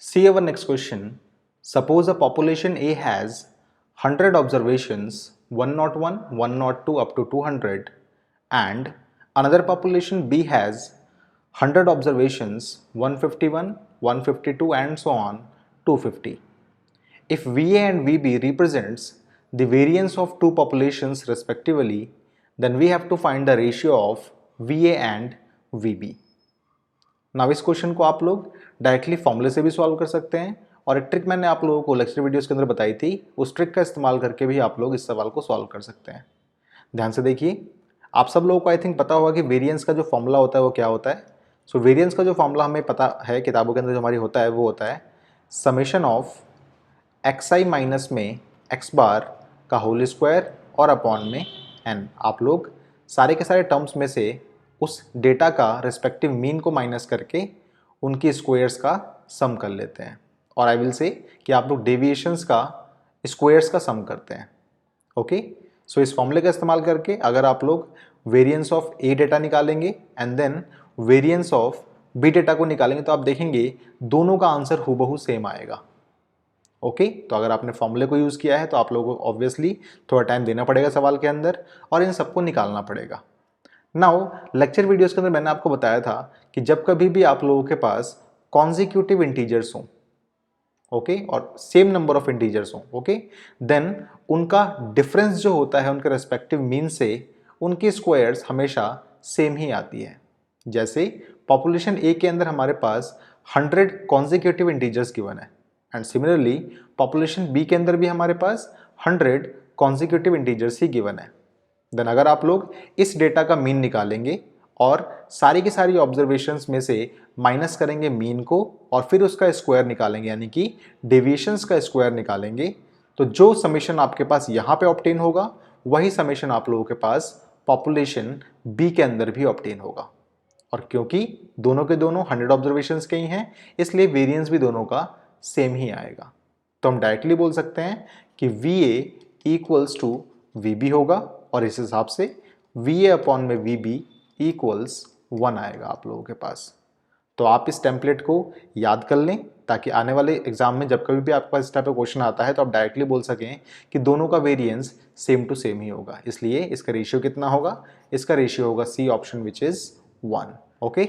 See our next question. Suppose a population A has 100 observations 101, 102 up to 200 and another population B has 100 observations 151, 152 and so on 250. If VA and VB represents the variance of two populations respectively, then we have to find the ratio of VA and VB. Now इस question को आप लोग directly फॉर्मूले से भी solve कर सकते हैं और एक ट्रिक मैंने आप लोगों को लेक्चर वीडियोस के अंदर बताई थी, उस ट्रिक का इस्तेमाल करके भी आप लोग इस सवाल को सॉल्व कर सकते हैं। ध्यान से देखिए, आप सब लोगों को आई थिंक पता होगा कि वेरिएंस का जो फॉर्मूला होता है वो क्या होता है। सो वेरिएंस का जो फॉर्मूला हमें पता है किताबों के अंदर जो हमारी होता है वो होता है समेशन ऑफ xi माइनस में x बार का होल स्क्वायर और अपॉन में n। आप लोग सारे के सारे टर्म्स में से उस डेटा का रिस्पेक्टिव मीन को माइनस करके उनकी स्क्वायर्स का सम कर लेते हैं, और आई विल से कि आप लोग डेविएशंस का स्क्वायर्स का सम करते हैं। ओके, सो इस फॉर्मूले का इस्तेमाल करके अगर आप लोग वेरिएंस ऑफ ए डेटा निकालेंगे and then variance of B data को निकालेंगे तो आप देखेंगे दोनों का आंसर हूबहू सेम आएगा। ओके, तो अगर आपने फॉर्मूले को यूज़ किया है तो आप लोगों को ऑब्वियसली थोड़ा टाइम देना पड़ेगा सवाल के अंदर और इन सबको निकालना पड़ेगा। नाउ लेक्चर वीडियोस के अंदर मैंने आपको बताया था कि जब कभी भी आप लोगों के पास कॉन्जिक्यूटिव इंटीजर्स हों, ओके, और सेम नंबर ऑफ इंटीजर्स हों, ओके, देन उनका डिफरेंस जो होता है उनके रेस्पेक्टिव मीन से उनकी स्क्वायर्स हमेशा सेम ही आती है। जैसे पॉपुलेशन ए के अंदर हमारे पास 100 कॉन्जिक्यूटिव इंटीजर्स गिवन है एंड सिमिलरली पॉपुलेशन बी के अंदर भी हमारे पास 100 कॉन्जिक्यूटिव इंटीजर्स ही गिवन है। देन अगर आप लोग इस डेटा का मीन निकालेंगे और सारी की सारी ऑब्जर्वेशंस में से माइनस करेंगे मीन को और फिर उसका स्क्वायर निकालेंगे, यानी कि डेविएशंस का स्क्वायर निकालेंगे, तो जो समेशन आपके पास यहाँ पे ऑब्टेन होगा वही समेशन आप लोगों के पास पॉपुलेशन बी के अंदर भी ऑब्टेन होगा। और क्योंकि दोनों के दोनों 100 ऑब्जर्वेशंस के ही हैं इसलिए वेरिएंस भी दोनों का सेम ही आएगा। तो हम डायरेक्टली बोल सकते हैं कि VA इक्वल्स टू VB होगा और इस हिसाब से VA अपॉन में VB इक्वल्स 1 आएगा आप लोगों के पास। तो आप इस टेम्पलेट को याद कर लें ताकि आने वाले एग्जाम में जब कभी भी आपके पास इस टाइप का क्वेश्चन आता है तो आप डायरेक्टली बोल सकें कि दोनों का वेरिएंस सेम टू सेम ही होगा। इसलिए इसका रेशियो कितना होगा? इसका रेशियो होगा C option which is 1। Okay.